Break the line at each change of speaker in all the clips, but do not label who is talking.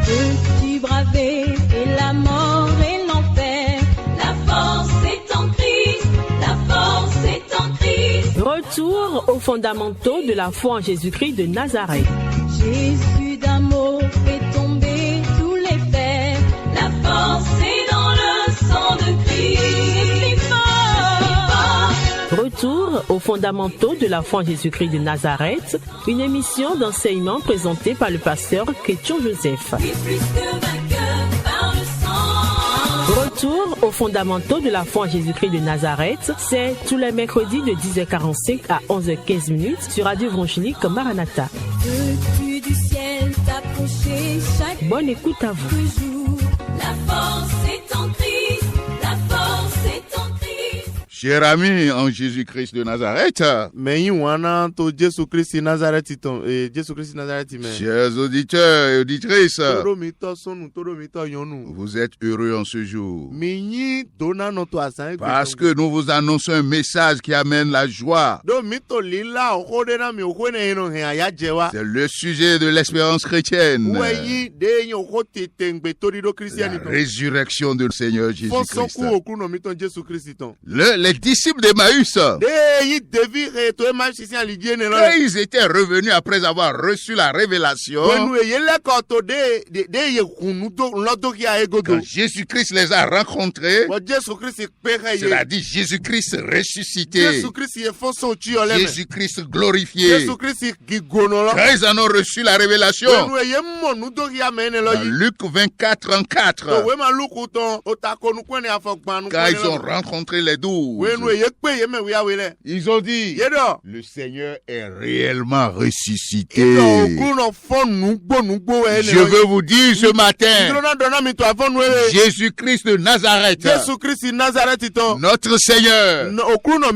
Peux-tu braver et la mort et l'enfer? La force est en Christ, la force est en Christ.
Retour aux fondamentaux de la foi en Jésus-Christ de Nazareth.
Jésus d'amour fait tomber tous les fers. La force est dans le sang de Christ. Je suis fort.
Retour aux fondamentaux de la foi en Jésus-Christ de Nazareth, une émission d'enseignement présentée par le pasteur Ketchon Joseph.
Je suis plus que vainqueur par le sang.
Retour aux fondamentaux de la foi en Jésus-Christ de Nazareth, c'est tous les mercredis de 10h45 à 11h15 sur Radio Évangélique Maranatha.
Peux-tu du ciel t'approcher chaque
Bonne écoute à vous.
jour? La force est en Christ, la force est en Christ.
Chers amis en Jésus-Christ de Nazareth, chers auditeurs et auditrices, vous êtes heureux en ce jour parce que nous vous annonçons un message qui amène la joie. C'est le sujet de l'espérance chrétienne, la résurrection du Seigneur Jésus-Christ. Les disciples d'Emmaüs, quand ils étaient revenus après avoir reçu la révélation, quand Jésus-Christ les a rencontrés, c'est-à-dire Jésus-Christ ressuscité, Jésus-Christ glorifié, quand ils en ont reçu la révélation, dans Luc 24, 4, quand ils ont rencontré les 12, ils ont dit, le Seigneur est réellement ressuscité. Je veux vous dire ce matin, Jésus-Christ de Nazareth, notre Seigneur,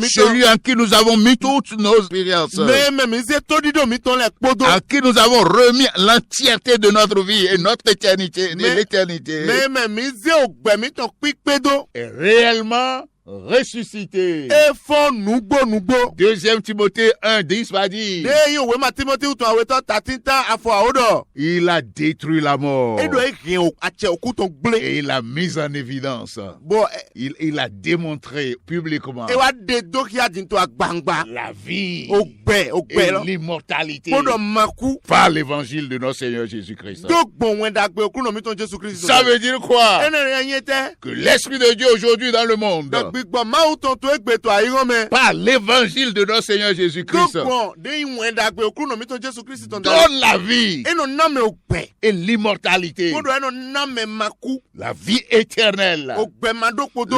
celui en qui nous avons mis toutes nos expériences, en qui nous avons remis l'entièreté de notre vie et notre éternité, l'éternité, est réellement ressuscité. 2 Timothée 1:10 va dire, il a détruit la mort et il a mis en évidence, il a démontré publiquement la vie et l'immortalité par l'évangile de notre Seigneur Jésus-Christ. Ça veut dire quoi? Que l'Esprit de Dieu aujourd'hui dans le monde, par l'évangile de notre Seigneur Jésus-Christ, donne la vie et l'immortalité, la vie éternelle,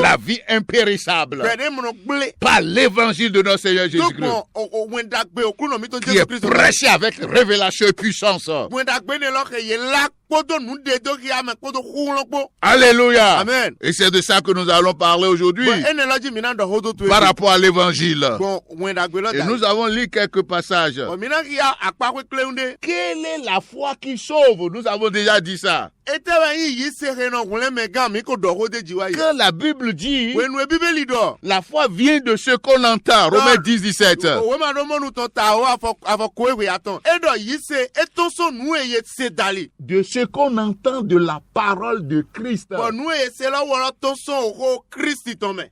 la vie impérissable, par l'évangile de notre Seigneur Jésus-Christ, qui est prêché avec révélation et puissance. Alléluia. Amen. Et c'est de ça que nous allons parler aujourd'hui par rapport à l'évangile. Et nous avons lu quelques passages. Quelle est la foi qui sauve? Nous avons déjà dit ça. Quand la Bible dit, la foi vient de ce qu'on entend, Romains 10:17. De ce qu'on entend de la parole de Christ.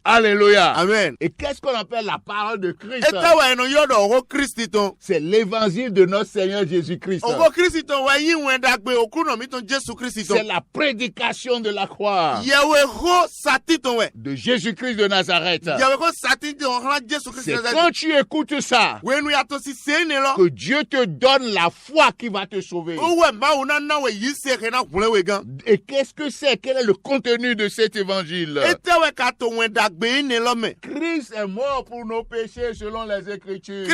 Alléluia. Amen. Et qu'est-ce qu'on appelle la parole de Christ? C'est l'évangile de notre Seigneur Jésus-Christ. C'est la prédication de la croix de Jésus-Christ de Nazareth. C'est quand tu écoutes ça que Dieu te donne la foi qui va te sauver. Et qu'est-ce que c'est? Quel est le contenu de cet évangile? Christ est mort pour nos péchés selon les Écritures.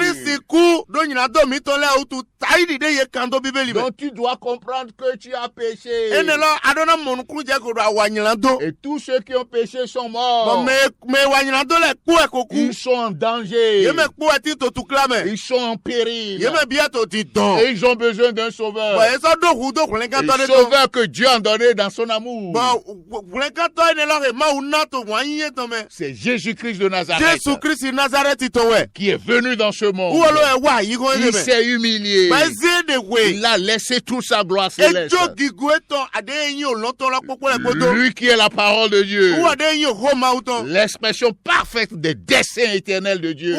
Donc tu dois comprendre que tu as péché. Et tous ceux qui ont péché sont morts. Ils sont en danger. Ils sont en péril. Et ils ont besoin d'un sauveur. Un sauveur que Dieu a donné dans son amour. C'est Jésus-Christ de Nazareth qui est venu dans ce monde. Il s'est humilié. Il a laissé toute sa gloire céleste Lui qui est la parole de Dieu. L'expression parfaite des desseins éternels de Dieu.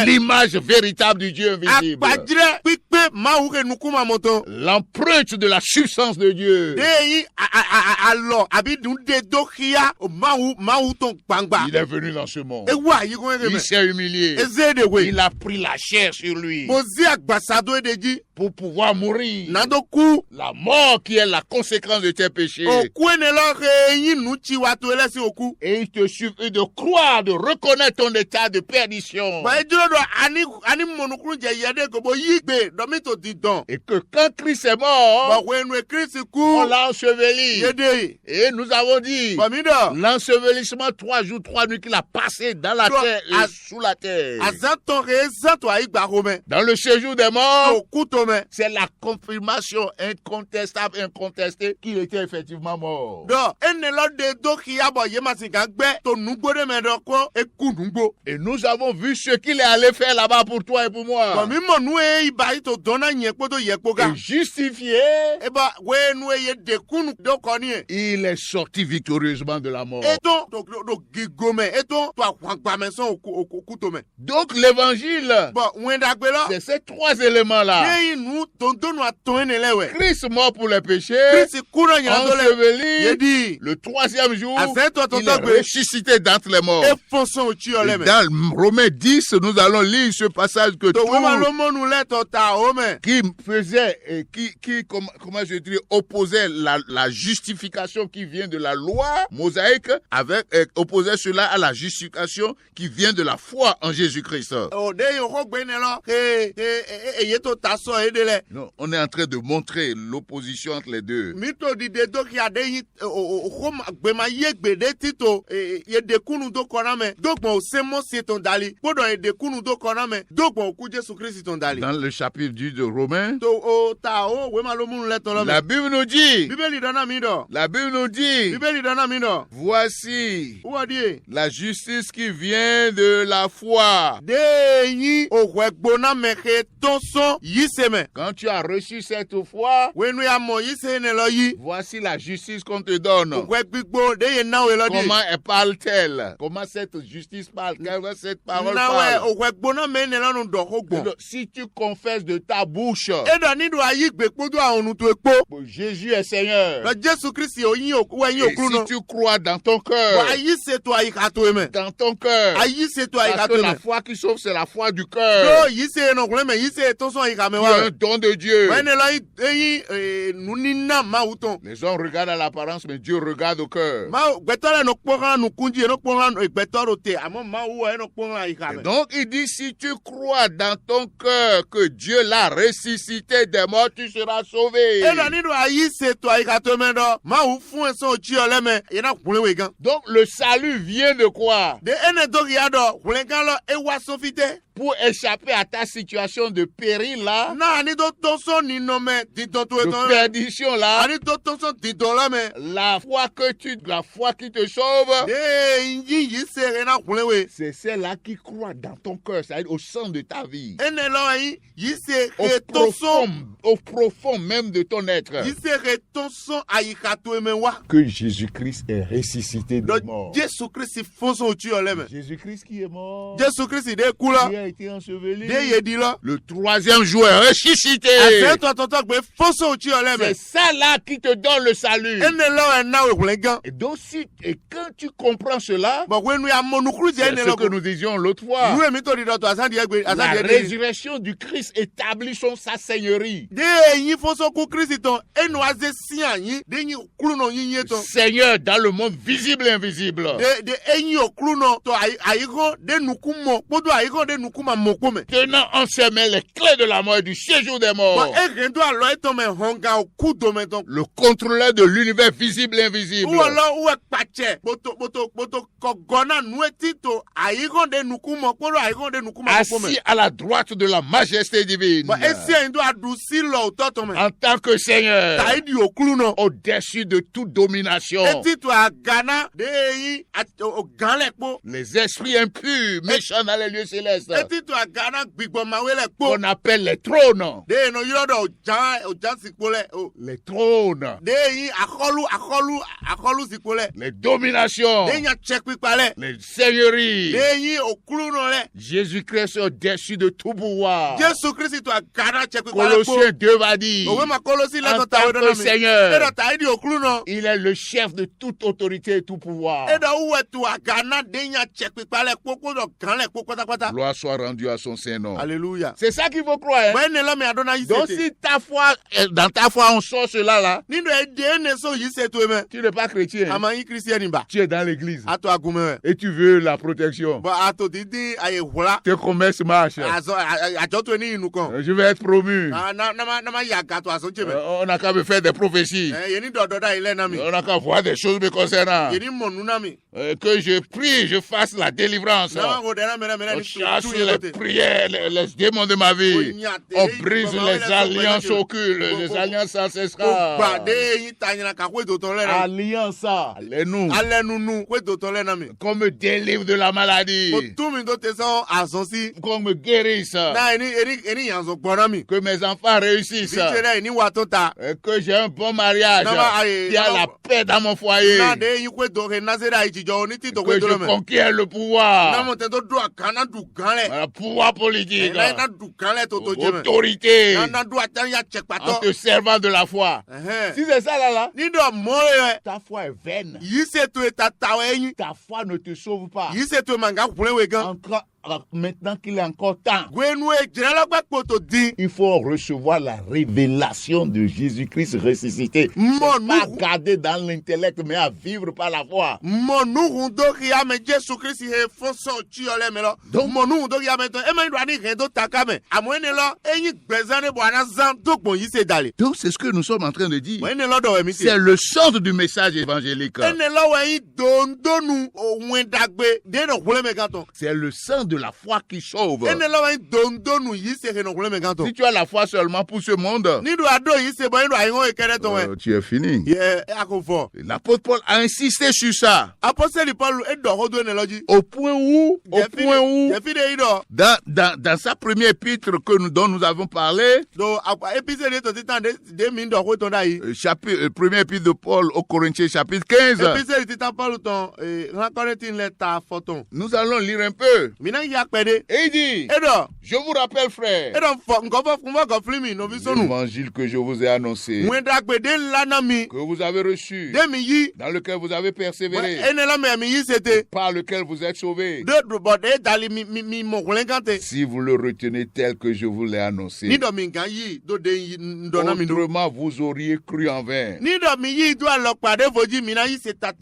L'image véritable du Dieu invisible. L'empreinte de la substance de Dieu. Il est venu dans ce monde. Il s'est humilié. Il a pris la chair sur lui pour pouvoir mourir. La mort qui est la conséquence de tes péchés. Et il te suffit de croire, de reconnaître ton état de perdition. Et que quand Christ est mort, on l'a enseveli. Et nous avons dit l'ensevelissement 3 jours, 3 nuits qu'il a passé dans la terre et sous la terre. Dans le séjour des morts, c'est la confirmation incontestable, incontestée qu'il était effectivement mort. Et nous avons vu ce qu'il est allé faire là-bas pour toi et pour moi. Et justifié, il est sorti victorieusement de la mort. Donc l'évangile, c'est ces 3 éléments-là. Christ mort pour les péchés, enseveli, le 3e jour, il est ressuscité d'entre les morts. Et dans Romains 10, nous allons lire ce passage que tout qui faisait, comment je dirais, opposait la justification qui vient de la loi mosaïque avec opposait cela à la justification qui vient de la foi en Jésus-Christ. Non, on est en train de montrer l'opposition entre les deux. Dans le chapitre 10 de Romains, la Bible nous dit, voici la justice qui vient de la foi. Quand tu as reçu cette foi, voici la justice qu'on te donne. Comment elle parle-t-elle? Comment cette justice parle? Comment cette parole parle? Si tu confesses de ta bouche Jésus est Seigneur, et si tu crois dans ton cœur, parce que la foi qui sauve, c'est la foi du cœur. C'est un don de Dieu. Les gens regardent à l'apparence, mais Dieu regarde au cœur. Et donc il dit, si tu crois dans ton cœur que Dieu l'a ressuscité des morts, tu seras sauvé. Donc le salut vient de quoi? Pour échapper à ta situation de péril là, de perdition là, la foi qui te sauve, c'est celle-là qui croit dans ton cœur, c'est-à-dire au sein de ta vie, au profond même de ton être, que Jésus-Christ est ressuscité des morts. Jésus-Christ qui est mort, qui a été enseveli, le 3e jour est ressuscité. C'est ça là qui te donne le salut. Et donc quand tu comprends cela, c'est ce que nous disions l'autre fois, la résurrection du Christ établit sa seigneurie. Seigneur dans le monde visible et invisible. Tenant en ses mains les clés de la mort et du séjour des morts. Le contrôleur de l'univers visible et invisible. Assis à la droite de la majesté divine. en tant que Seigneur, au-dessus de toute domination. Les esprits impurs, méchants dans les lieux célestes, qu'on appelle les trônes. Les trônes. Les dominations. Les seigneuries. Jésus-Christ est au-dessus de tout pouvoir. Colossiens 2 va dire, en tant que Seigneur, il est le chef de toute autorité et tout pouvoir. Gloire soit rendue à son Saint-Nom.
Alléluia.
C'est ça qu'il faut croire. Hein? Donc si dans ta foi on sort cela là, tu n'es pas chrétien. Tu es dans l'église. Et tu veux la protection. Tes commerces marchent. Je vais être promu. On n'a qu'à me faire des prophéties. On n'a qu'à voir des choses me concernant. Que je prie, je fasse la délivrance. On chasse les prières, les démons de ma vie. On brise les alliances occultes, les alliances ancestrales. Alliance, allez-nous. Qu'on me délivre de la maladie. Qu'on me guérisse. Que mes enfants réussissent. Que j'ai un bon mariage. Qu'il y a la paix dans mon foyer. Que je conquiers le pouvoir. Le pouvoir politique. Autorité. En te servant de la foi. Si c'est ça là, ta foi est vaine. Ta foi ne te sauve pas. Maintenant qu'il est encore temps, il faut recevoir la révélation de Jésus-Christ ressuscité. Pas garder dans l'intellect, mais à vivre par la foi. Donc c'est ce que nous sommes en train de dire. C'est le centre du message évangélique. C'est le centre de la foi qui sauve. Si tu as la foi seulement pour ce monde, tu es fini. L'apôtre Paul a insisté sur ça. Au point où dans sa première épître dont nous avons parlé, première épître de Paul aux Corinthiens chapitre 15, nous allons lire un peu. Et il dit, je vous rappelle, frère, l'évangile que je vous ai annoncé, que vous avez reçu, dans lequel vous avez persévéré, par lequel vous êtes sauvés, si vous le retenez tel que je vous l'ai annoncé. Autrement, vous auriez cru en vain.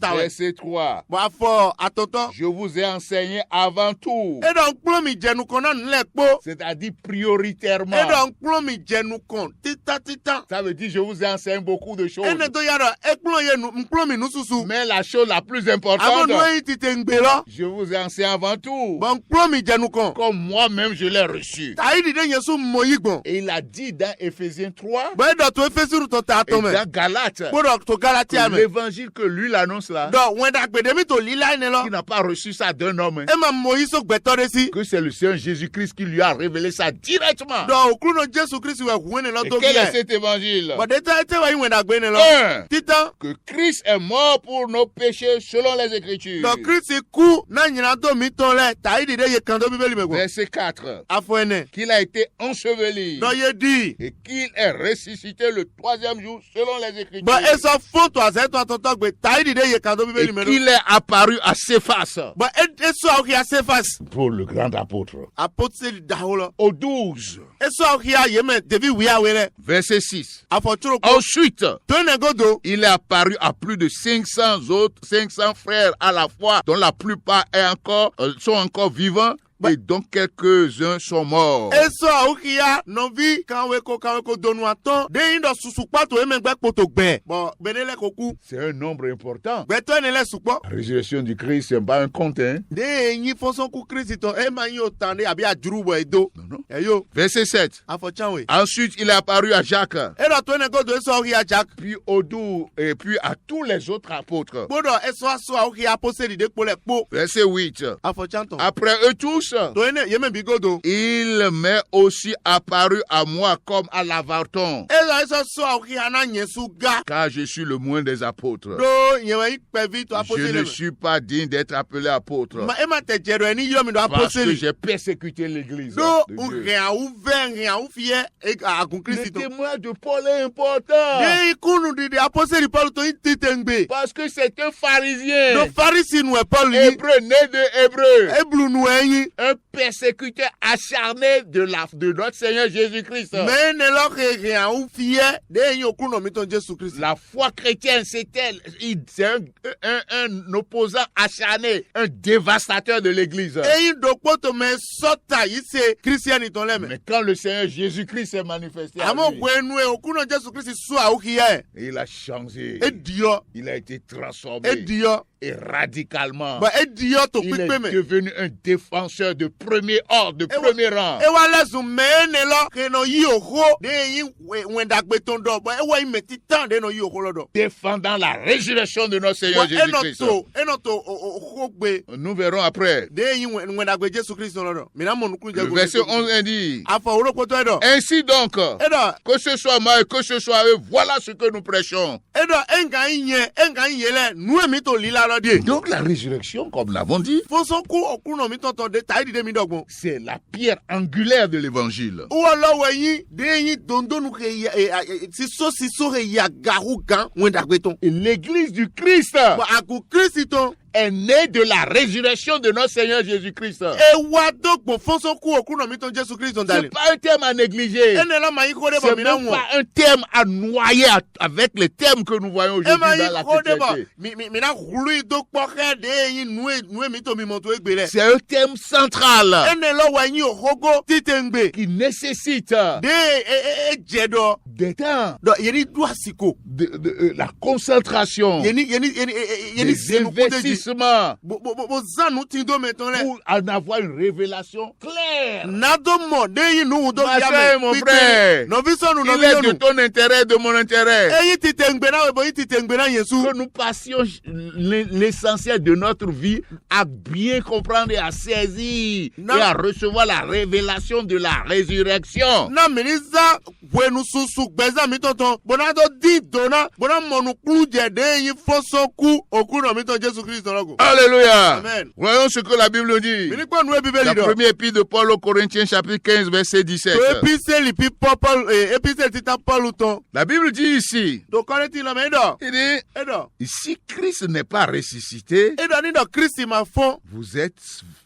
Verset 3. Je vous ai enseigné avant tout. C'est-à-dire prioritairement. Ça veut dire je vous ai enseigné beaucoup de choses. Mais la chose la plus importante, je vous ai enseigné avant tout. Comme moi-même je l'ai reçu. Et il a dit dans Éphésiens 3 et dans Galates, l'évangile que lui l'annonce là, qui n'a pas reçu ça d'un homme, que c'est le Seigneur Jésus-Christ qui lui a révélé ça directement. Et quel est cet évangile? Que Christ est mort pour nos péchés selon les Écritures. Verset 4. Qu'il a été enseveli et qu'il est ressuscité le 3e jour selon les Écritures. Et qu'il est apparu à Céphas. Pour le grand apôtre. Au 12. Verset 6. Ensuite, il est apparu à plus de 500 frères à la fois, dont la plupart sont encore vivants Et donc quelques-uns sont morts.
Eso aukia novi kanweko donu aton de indo susukpa to emegbe poto gbe. Bon, benele koku.
C'est un nombre important.
Beto enele supo.
La résurrection du Christ, c'est pas un compte, hein?
De yin fonson ku Christ ton e man yo tande abi ajuru bo edo.
Non.
Eyo.
Verset 7.
Afo chanwe.
Ensuite, il est apparu à Jacques.
E do to enego do eso aukia Jacques.
Puis aux 12 et puis à tous les autres apôtres.
Bodo eso aso aukia apostoli de po le po.
Verset 8.
Afo chanton.
Après eux tous,
To ene yeme bigodo.
il m'est aussi apparu à moi comme à l'avorton,
Eso so aukia na nyesu ga.
car je suis le moins des apôtres.
Do yewe ikpevi to
Je
apostoli.
ne suis pas digne d'être appelé apôtre,
Ma ema te jero eni yomi do
parce que
apostoli.
j'ai persécuté l'église
Do
de
un
Dieu.
rien ou ven rien ou fie e agun
Le
Christ ton.
témoignage de Paul est important,
De ikunu di apostoli Paul to ititengbe.
parce que c'est un pharisien,
Do farisi nu e Paul ni.
hébreu, né de hébreu,
Eblu nu eyin.
un persécuteur acharné de notre Seigneur Jésus-Christ.
Mais ne lo ke rien ou fie de yin okuno mi ton Jésus Christ.
La foi chrétienne, c'est un opposant acharné, un dévastateur de l'église.
Eyin do poto me sota yi se Christian ton leme.
Mais quand le Seigneur Jésus-Christ s'est manifesté à
Amo
lui,
kwenu e okuno Jésus Christ so a ukiye.
il a changé.
E dio.
Il a été transformé.
E dio.
Et radicalement,
Ba e dio to
il
pipe
est
me.
devenu un défenseur de premier ordre, de premier rang.
E wa lezu me ne lo ke no yi oho de yin wendagbe ton do. Ba e wa ime titan de no yi oho lo do.
Défendant la résurrection de notre Seigneur Jésus-Christ.
Enoto oho gbe
Nous verrons après.
de yin wendagbe Jésus Christ lo do. Mina mo nukun je
Le
go.
verset 11 indique:
Afo oro poto edo.
ainsi donc,
Edo
que ce soit moi et que ce soit eux, voilà ce que nous prêchons.
edo enga yin le nu emi to lila lo die.
Donc la résurrection, comme nous l'avons dit,
Foson ku okuno mi tonton de taidi de mi dogbon.
c'est la pierre angulaire de l'évangile.
Uwa lo we yin de yin dondonu ke si so he ya garu gan wendagbe ton.
Et l'église du Christ
Ba agu Christ ton
est née de la résurrection de notre Seigneur Jésus-Christ.
e wa dogbo foson ku okuno mi ton Jésus Christ ton
C'est
dale.
pas un terme à négliger.
Ene la ma yin ko de
C'est
ba mi na
même
won.
pas un terme à noyer avec les termes que nous voyons
E
aujourd'hui
ma
dans
yin
la
ko de ba
chrétienté.
mi na hulu do poke de yin nu mi to mi mo to egbele.
C'est un terme central
Ene lo wa yin ohogo titengbe.
qui nécessite
De jedo
des temps,
do yeni du asiko.
la concentration,
Yeni
des
senu ko de
investissements
bo zanu tin do meton le.
pour en avoir une révélation claire.
Nado mo de yin nu do
Ma
ya
soeur et
me.
mon frère,
No visonu no
il est de
visonu.
ton intérêt, de mon intérêt,
Eyin titengbe na we bo yin titengbe na Yesu.
que nous passions l'essentiel de notre vie à bien comprendre et à saisir
Non.
et à recevoir la révélation de la résurrection.
Na miniza wenu susu gbeza mi tonton. Bona do di dona. Bona monu klu je de yin foso ku okuno mi ton Jésus Christ logo.
Alléluia.
Amen.
Voyons ce que la Bible dit.
Mini kwa nu e
La
Bibeli do.
première épître de Paul aux Corinthiens, chapitre 15, verset 17.
To epistle pi Paul epistle ti ta Paul ton.
La Bible dit ici,
Do Korinthi lo me do.
il dit,
Edo.
si Christ n'est pas ressuscité,
Edo ni do Christ ma fon.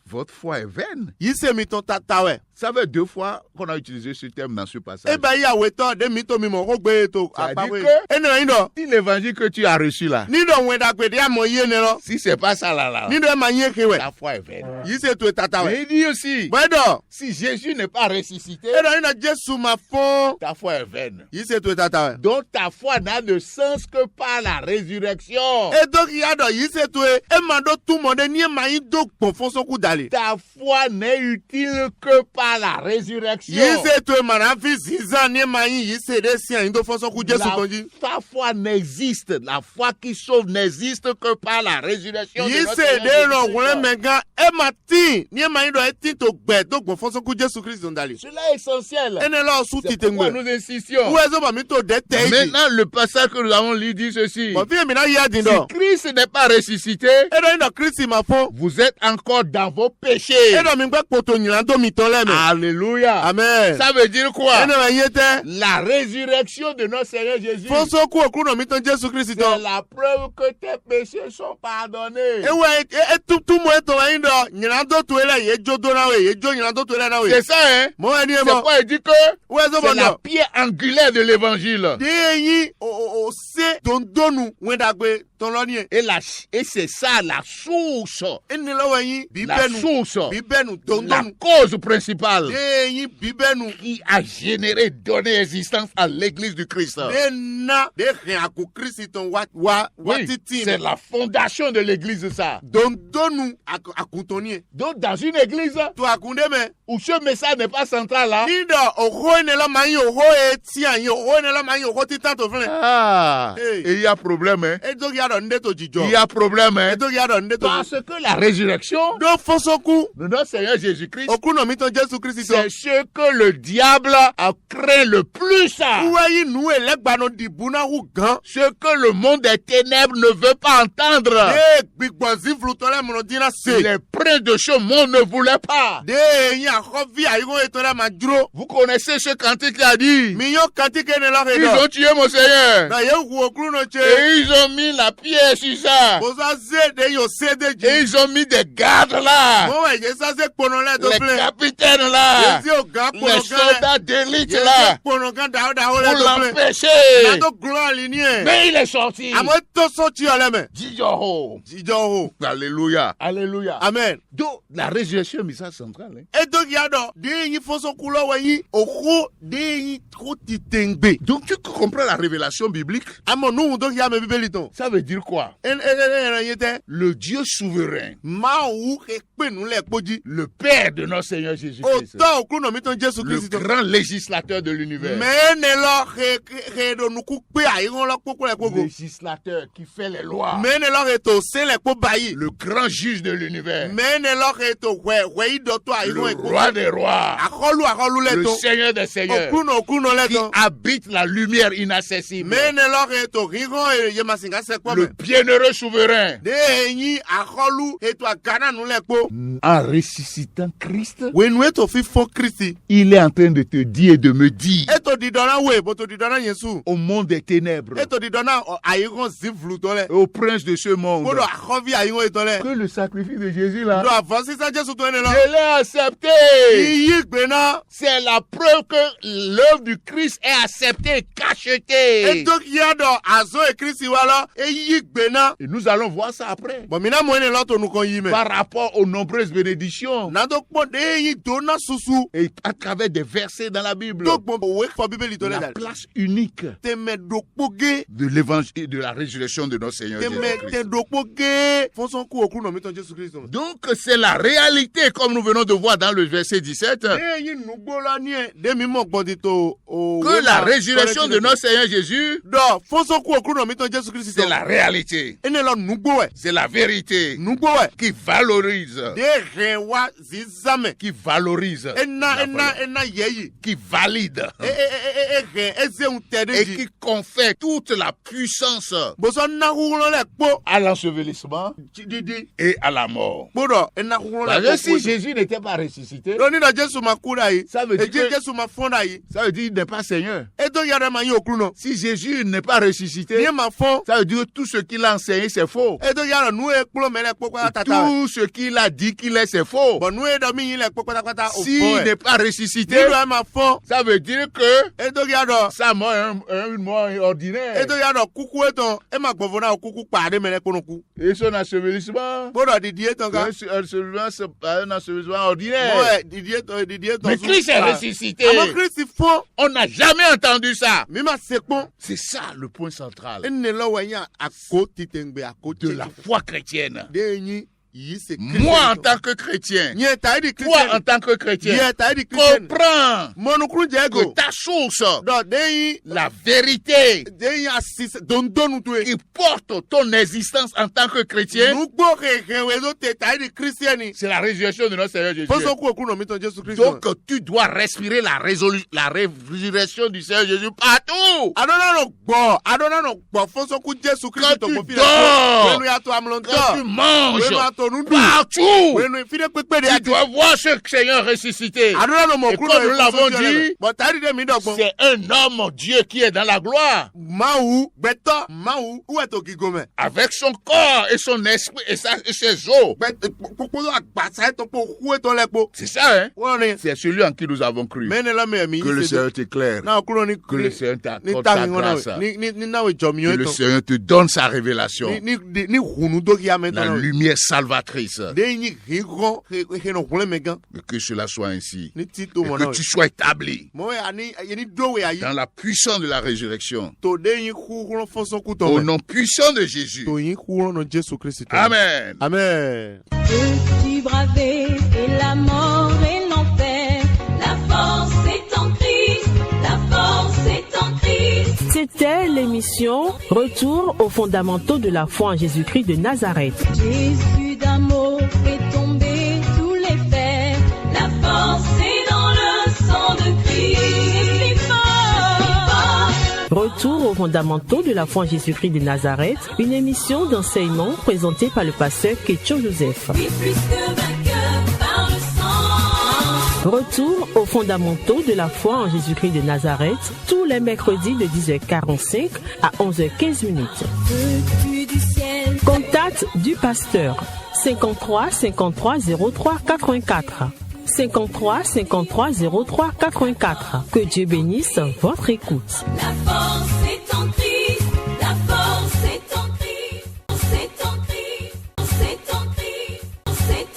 votre foi est vaine.
Yi se mi ton tatawe.
Ça fait 2 fois qu'on a utilisé ce terme dans ce passage.
E ba ya we to de mi to mi mo ko gbe to
Ça dit
apawe.
que-
Eno yin do.
Si l'évangile que tu as reçu là,
Ni do wenda gbe de amoye ne lo.
si c'est pas ça là,
Ni do ma yin kewe.
la foi est vaine.
Yi se to tatawe.
Mais il dit aussi,
Bedo.
si Jésus n'est pas ressuscité,
Edo ni do Jesu ma fon.
ta foi est vaine.
Yi se to tatawe.
Donc ta foi n'a de sens que par la résurrection.
E do ki ya do yi se to e ma do tu mo de ni ma yin do gbon fon so ku dale.
Ta foi n'est utile que par la résurrection.
Yi se to e ma na fi zizan ni ma yin yi se de sian yin do fon so ku Jesu ton ji.
Ta foi n'existe, la foi qui sauve n'existe que par la résurrection.
Yi
de notre
se
Seigneur
de ro
Jésus-Christ.
won mega e ma tin ni ma yin do e tin to gbe do gbon fon so ku Jesu Christ ton dale.
Cela est essentiel.
Ene lo su
C'est
ti
pourquoi
tengbe.
nous insistions.
Où est-ce que mi to de te yi?
Maintenant, le passage que nous avons lu dit ceci.
Bon fi mi na ya din
Si
do.
Christ n'est pas ressuscité,
Edo ni do Christ ma fon.
vous êtes encore dans vos péchés.
Edo mi gbe poto yin do mi ton le me.
Alléluia.
Amen.
Ça veut dire quoi?
Ene ma yete.
La résurrection de notre Seigneur Jésus.
Fon so ku okuno mi ton Jesu Christ
C'est
ton.
la preuve que tes péchés sont pardonnés.
Ewe tu mo eto wa yin do yin do to ele ye jo do na we ye jo yin do to ele na we.
C'est ça, hein?
Mo eni e
C'est
mo.
pourquoi il dit que
Où est-ce
c'est
que
la
bon
pierre angulaire de l'évangile.
de yin o se dondonu wendagbe
Et c'est ça la source. La source. La cause principale qui a généré, donné existence à l'église du Christ. Oui, c'est la fondation de l'église, ça. Donc, dans une église où ce message n'est pas central, là. Et il y a problème, hein. Il y a problème, hein. Parce que la résurrection de notre Seigneur Jésus-Christ, c'est ce que le diable a craint le plus, ça. Ce que le monde des ténèbres ne veut pas entendre. Les princes de ce monde ne voulaient pas. Vous connaissez ce cantique qui a dit: ils ont tué mon Seigneur. Et ils ont mis la pierre sur ça. Et ils ont mis des gardes là. Les capitaines là. Les soldats d'élite là. Pour l'empêcher. Mais il est sorti. Alléluia.
Alléluia. Amen.
Donc, la résurrection est message central. Donc, tu comprends la révélation biblique? Ça veut dire quoi? Le Dieu souverain, le Père de notre Seigneur Jésus-Christ, le grand législateur de l'univers, législateur qui fait les lois, le grand juge de l'univers, le roi des rois, le Seigneur des seigneurs, qui habite la lumière inaccessible, le bienheureux souverain. En ressuscitant Christ, il est en train de te dire et de me dire au monde des ténèbres, au prince de ce monde, que le sacrifice de Jésus là, je l'ai accepté. C'est la preuve que l'œuvre du Christ est acceptée et cachetée. Et nous allons voir ça après. Par rapport aux nombreuses bénédictions et à travers des versets dans la Bible, la place unique de l'évangile, de la résurrection de notre Seigneur Jésus-Christ. Donc c'est la réalité, comme nous venons de voir dans le verset 17, que la résurrection de notre Seigneur Jésus, c'est la réalité, c'est la vérité qui valorise, qui valide et qui confère toute la puissance à l'ensevelissement et à la mort. Parce que si Jésus n'était pas ressuscité, ça veut dire qu'il n'est pas Seigneur. Si Jésus n'est pas ressuscité, ça veut dire que tout ce qu'il a enseigné c'est faux. Tout ce qu'il a dit qu'il est c'est faux. S'il n'est pas ressuscité, ça veut dire que sa mort est une mort ordinaire. Et son ensevelissement, un ensevelissement ordinaire. Mais Christ est ressuscité. On n'a jamais entendu ça. C'est ça le point central de la foi chrétienne. Moi en tant que chrétien, toi en tant que chrétien, comprends que ta source, la vérité qui porte ton existence en tant que chrétien, c'est la résurrection de notre Seigneur Jésus. Donc tu dois respirer la résurrection du Seigneur Jésus partout. Quand tu dors, quand tu manges, Partout. Tu dois voir ce Seigneur ressuscité. Et comme nous l'avons dit, c'est un homme, Dieu, qui est dans la gloire. Avec son corps et son esprit et ses os. C'est ça, hein? C'est celui en qui nous avons cru. Que le Seigneur t'éclaire. Que le Seigneur t'accorde sa grâce. Que le Seigneur te donne sa révélation. La lumière salvatrice. Et que cela soit ainsi. Et que tu sois établi dans la puissance de la résurrection. Au nom puissant de Jésus. Amen.
Amen. Peux-tu braver et la mort et l'enfer? La force est en Christ. La force est en Christ.
C'était l'émission Retour aux fondamentaux de la foi en Jésus-Christ de Nazareth.
Jésus d'amour fait tomber tous les fers. La force est dans le sang de Christ. C'est fort.
Retour aux fondamentaux de la foi en Jésus-Christ de Nazareth, une émission d'enseignement présentée par le pasteur Ketcho Joseph.
Plus que vainqueur par le sang.
Retour aux fondamentaux de la foi en Jésus-Christ de Nazareth, tous les mercredis de 10h45 à 11h15.
Veux-tu du ciel?
Contact du pasteur 53 53 03 84. 53 53 03 84. Que Dieu bénisse votre écoute.
La force